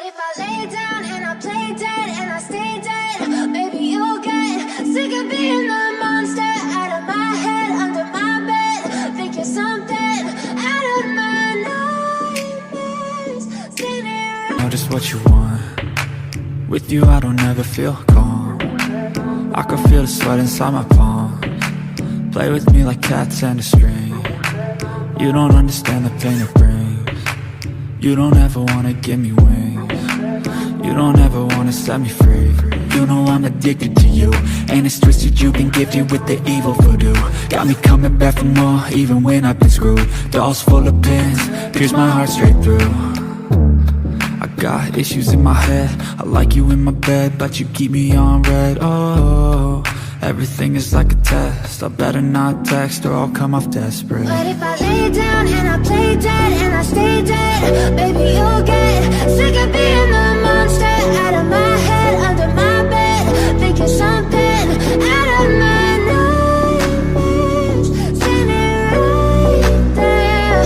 if I lay down and I play dead and I stay dead, baby, you'll get sick of being the monster out of my head, under my bed, thinking something out of my nightmares. Know just what you want. With you I don't ever feel calm. I can feel the sweat inside my palms. Play with me like cats and a string. You don't understand the pain it brings. You don't ever wanna give me wings. You don't ever wanna set me free. You know I'm addicted to you, and it's twisted, you've been gifted with the evil voodoo. Got me coming back for more, even when I've been screwed. Dolls full of pins, pierce my heart straight through. I got issues in my head, I like you in my bed, but you keep me on red. Oh, everything is like a test, I better not text or I'll come off desperate. But if I lay down and I play dead and I stay dead, baby, you'll get sick of being the monster out of my head, under my bed, thinking something out of my nightmares. Standing right there.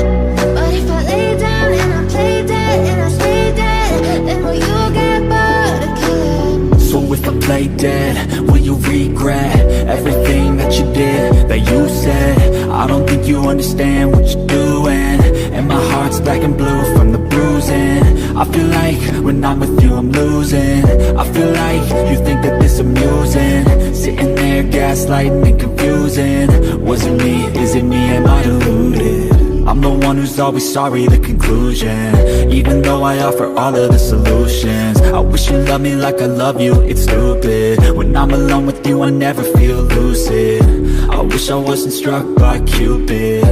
But if I lay down and I play dead and I stay dead, then will you get bored of killing? So if I play dead, will you regret everything that you did, that you said? I don't think you understand what you're doing, and my heart's black and blue from the bruising. I feel like when I'm with you I'm losing. I feel like you think that this amusing, sitting there gaslighting and confusing. Was it me? Is it me? Am I deluded? I'm the one who's always sorry, the conclusion, even though I offer all of the solutions. I wish you loved me like I love you, it's stupid. When I'm alone with you I never feel lucid. I wish I wasn't struck by Cupid.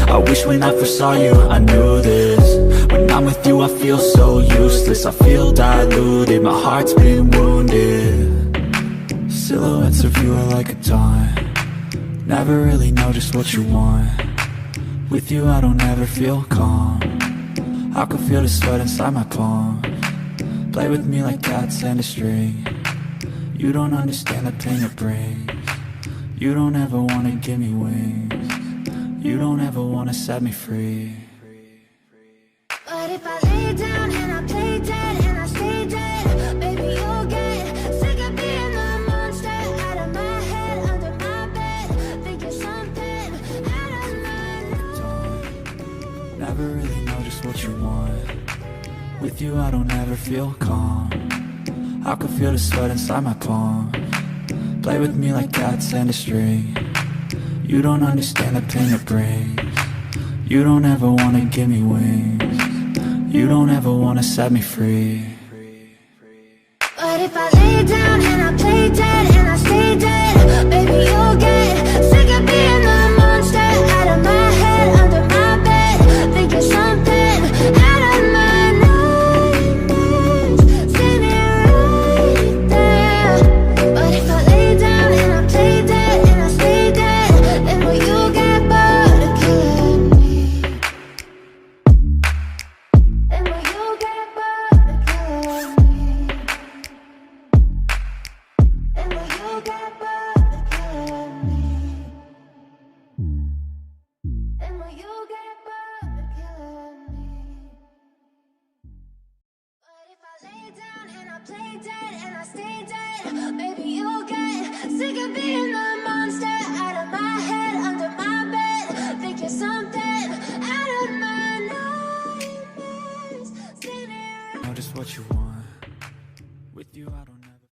I wish when I first saw you I knew this. When I'm with you I feel so useless, I feel diluted, my heart's been wounded. Silhouettes of you are like a taunt, never really know just what you want. With you I don't ever feel calm, I can feel the sweat inside my palms. Play with me like cats and a string. You don't understand the pain it brings. You don't ever wanna give me wings. You don't ever wanna set me free. But if I lay down and I play dead and I stay dead, baby, you'll get sick of being the monster out of my head, under my bed, thinking something out of my nightmares. Never really know just what you want. With you I don't ever feel calm, I can feel the sweat inside my palms. Play with me like cats and a string. You don't understand the pain it brings. You don't ever wanna give me wings. You don't ever wanna set me free. But if I lay down and I play dead and I stay dead, baby, you'll get sick of being the monster out of my head, under my bed, thinking something out of my nightmares. Standing right there. But if I lay down and I play dead and I stay dead, then will you get bored of killing me? Then will you get bored of killing me? Then will you get bored of killing me? Then will you get bored of killing me? But if I lay down and I play dead and I stay dead, baby, you'll get sick of being the monster out of my head, under my bed, thinking something out of my nightmares. Know just what you want. With you I don't know.